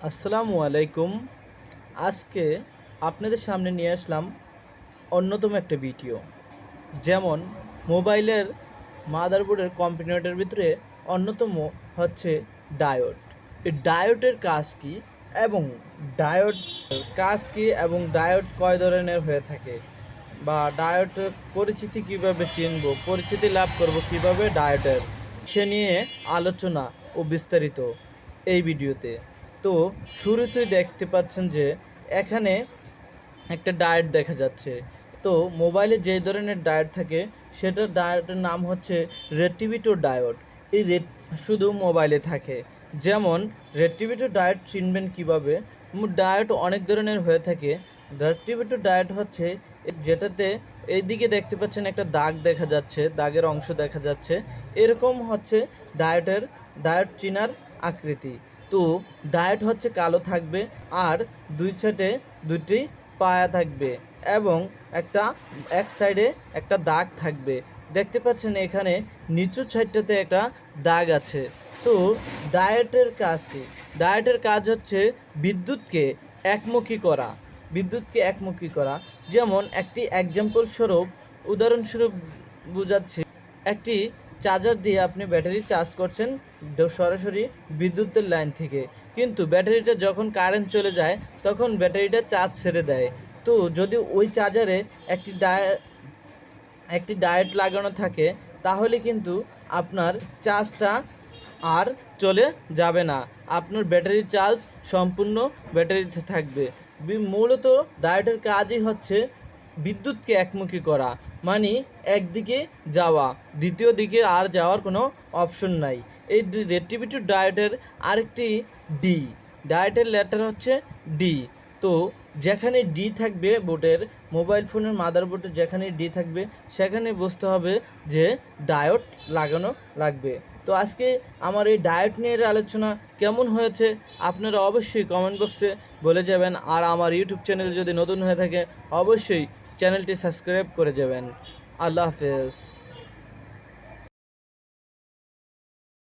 আসসালামু আলাইকুম। আজকে আপনাদের সামনে নিয়ে আসলাম অন্যতম একটা ভিডিও। যেমন মোবাইলের মাদারবোর্ডের কম্পোনেন্টের ভিতরে অন্যতম হচ্ছে ডায়োড। এই ডায়োডের কাজ কী এবং ডায়োড কাজ কী এবং ডায়োড কয় ধরনের হয়ে থাকে বা ডায়োডের পরিচিতি কীভাবে চিনব, পরিচিতি লাভ করব কীভাবে ডায়োডের, সে নিয়ে আলোচনা ও বিস্তারিত এই ভিডিওতে। তো শুরুতেই দেখতে পাচ্ছেন যে এখানে একটা ডায়েট দেখা যাচ্ছে। তো মোবাইলে যে ধরনের ডায়েট থাকে সেটার ডায়েটের নাম হচ্ছে রেটিভিটো ডায়োড। এই শুধু মোবাইলে থাকে। যেমন রেটিভিটো ডায়েট চিনবেন কিভাবে? ডায়েট অনেক ধরনের হয়ে থাকে। রেটিভিটো ডায়েট হচ্ছে যেটাতে এইদিকে দেখতে পাচ্ছেন একটা দাগ দেখা যাচ্ছে, দাগের অংশ দেখা যাচ্ছে, এরকম হচ্ছে ডায়েট চিনার আকৃতি। তো ডায়েট হচ্ছে কালো থাকবে আর দুই সাইডে দুটি পায়া থাকবে এবং এক সাইডে একটা দাগ থাকবে। দেখতে পাচ্ছেন এখানে নিচুর সাইডটাতে একটা দাগ আছে। তো ডায়েটের কাজ কি? ডায়েটের কাজ হচ্ছে বিদ্যুৎকে একমুখী করা। যেমন একটি উদাহরণস্বরূপ বুঝাচ্ছি। একটি চার্জার দিয়ে আপনি ব্যাটারি চার্জ করছেন সরাসরি বিদ্যুতের লাইন থেকে, কিন্তু ব্যাটারিটা যখন কারেন্ট চলে যায় তখন ব্যাটারিটা চার্জ ছেড়ে দেয়। তো যদি ওই চার্জারে একটি ডায়োড লাগানো থাকে তাহলে কিন্তু আপনার চার্জটা আর চলে যাবে না, আপনার ব্যাটারির চার্জ সম্পূর্ণ ব্যাটারিতে থাকবে। মূলত ডায়োডের কাজই হচ্ছে বিদ্যুৎকে একমুখী করা, মানে একদিকে যাওয়া, দ্বিতীয় দিকে আর যাওয়ার কোনো অপশন নাই। এই রেটিভিটিভ ডায়োডের আরেকটি ডি, ডায়োডের লেটার হচ্ছে ডি। তো যেখানে ডি থাকবে বোর্ডের, মোবাইল ফোনের মাদারবোর্ডে যেখানে ডি থাকবে সেখানে বুঝতে হবে যে ডায়োড লাগানো লাগবে। তো আজকে আমার এই ডায়োড নিয়ে আলোচনা কেমন হয়েছে আপনারা অবশ্যই কমেন্ট বক্সে বলে যাবেন। আর আমার ইউটিউব চ্যানেল যদি নতুন হয়ে থাকে অবশ্যই চ্যানেলটি সাবস্ক্রাইব করে যাবেন। আল্লাহ হাফেজ।